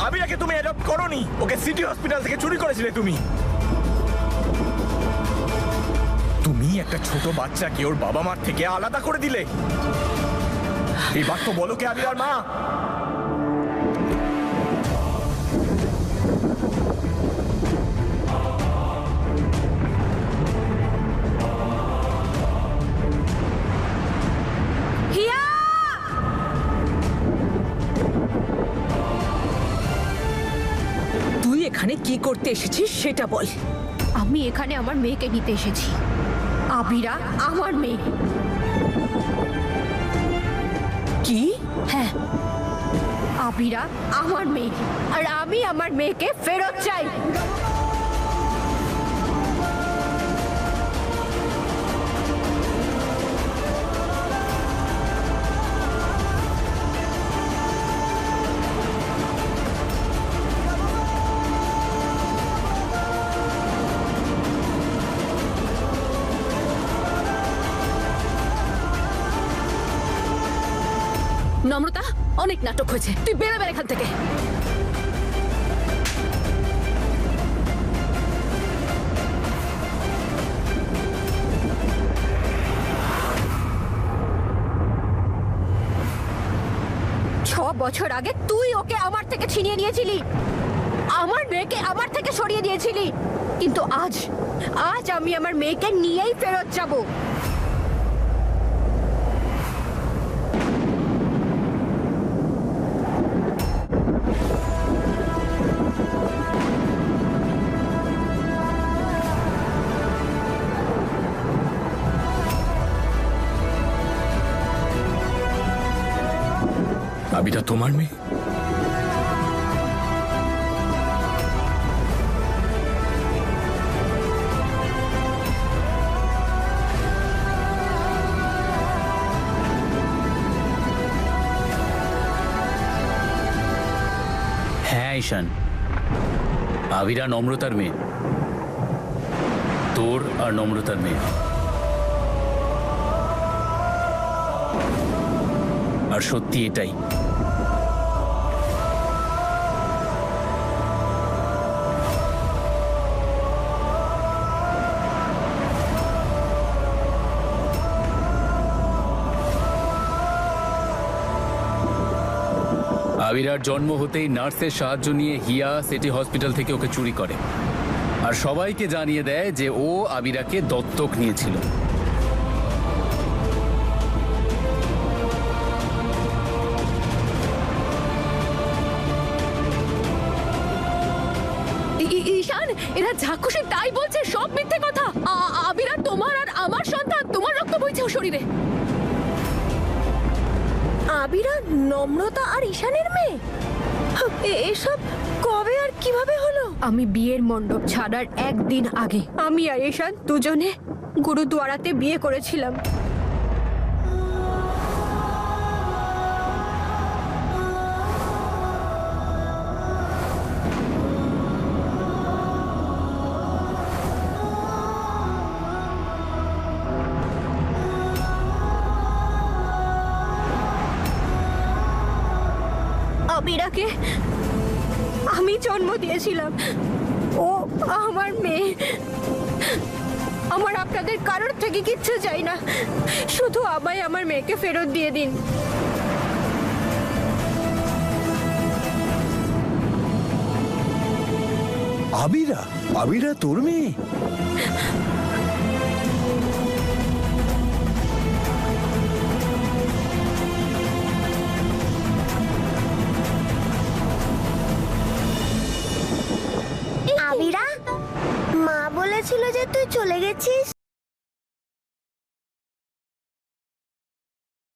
আবিরাকে তুমি অ্যাডপ্ট করোনি, ওকে city hospital থেকে চুরি করেছিলে তুমি। তুমি একটা ছোট বাচ্চাকে ওর বাবা মার থেকে আলাদা করে দিলে। এবার তো বলো কে আবিরার মা। তুই এখানে কি করতে এসেছিস সেটা বল। আমি এখানে আমার মেয়েকে নিতে এসেছি। আবিরা আমার মেয়ে। কি? হ্যাঁ, আবিরা আমার মেয়ে, আর আমি আমার মেয়েকে ফেরত চাই। নম্রতা, অনেক নাটক হয়েছে, তুই বেরোবে এখান থেকে। বছর আগে তুই ওকে আমার থেকে ছিনিয়ে নিয়েছিলি, আমার মেয়েকে আমার থেকে সরিয়ে দিয়েছিলি, কিন্তু আজ আমি আমার মেয়েকে নিয়েই ফেরত যাব। আবিরা তোমার মেয়ে? হ্যাঁ ঈশান, আবিরা নম্রতার মেয়ে, তোর আর নম্রতার মেয়ে। আর সত্যি এটাই। আবিরার জন্ম হতেই নার্সের সাহায্য নিয়ে হিয়া সিটি হসপিটাল থেকে ওকে চুরি করে আর সবাইকে জানিয়ে দেয় যে ও আবিরাকে দত্তক নিয়েছিল। ঈশান, এরা যা খুশি তাই বলছে, সব মিথ্যে কথা। আবিরা তোমার আর আমার সন্তান, তোমার রক্ত বইছে ওর শরীরে। আবিরা নম্রতা আর ঈশানের মেয়ে? এসব কবে আর কিভাবে হলো? আমি বিয়ের মণ্ডপ ছাড়ার একদিন আগে আমি আর ঈশান দুজনে গুরুদুয়ারাতে বিয়ে করেছিলাম। আবিরাকে আমি জন্ম দিয়েছিলাম, ও আমার মেয়ে। আমার আপনাদের কারোর থেকে কিচ্ছু চাই না, শুধু আমায় আমার মেয়েকে ফেরত দিয়ে দিন। আবিরা? আবিরা তোর মেয়ে? আবিরা, মা বলেছিল যে তুই চলে গেছিস।